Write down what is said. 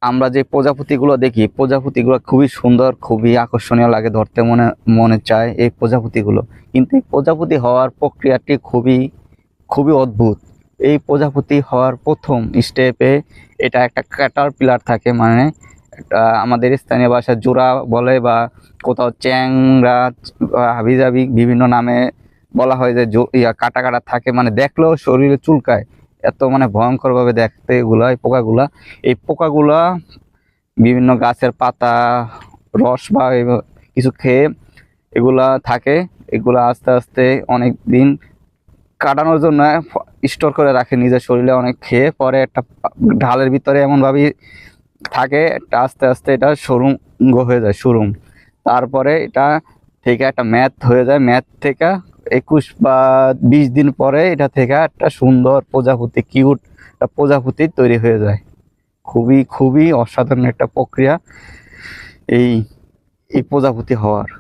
আমরা যে প্রজাপতিগুলো দেখি, প্রজাপতিগুলো খুবই সুন্দর, খুবই আকর্ষণীয় লাগে, ধরতে মনে মনে চায় এই প্রজাপতিগুলো। কিন্তু এই প্রজাপতি হওয়ার প্রক্রিয়াটি খুবই খুবই অদ্ভুত। এই প্রজাপতি হওয়ার প্রথম স্টেপে এটা একটা ক্যাটারপিলার থাকে, মানে একটা আমাদের স্থানীয় ভাষায় জোড়া বলে, বা কোথাও চ্যাংড়া, হাবিজাবি বিভিন্ন নামে বলা হয়, যে কাটা কাটা থাকে, মানে দেখলেও শরীরে চুলকায়, এত মানে ভয়ঙ্কর ভাবে দেখতে এগুলা, এই পোকাগুলা। এই পোকাগুলা বিভিন্ন গাছের পাতা, রস বা কিছু খেয়ে এগুলা থাকে। এগুলা আস্তে আস্তে অনেক দিন কাটানোর জন্য স্টোর করে রাখে নিজের শরীরে, অনেক খেয়ে পরে একটা ঢালের ভিতরে এমন ভাবে থাকে, একটা আস্তে আস্তে এটা সুরঙ্গ হয়ে যায়, সুরুং। তারপরে এটা থেকে একটা ম্যাথ হয়ে যায়, ম্যাথ থেকে 21 বা 20 দিন পরে এটা থেকে একটা সুন্দর প্রজাপতি, কিউট একটা প্রজাপতি তৈরি হয়ে যায়। খুবই খুবই অসাধারণ একটা প্রক্রিয়া এই এই প্রজাপতি হওয়ার।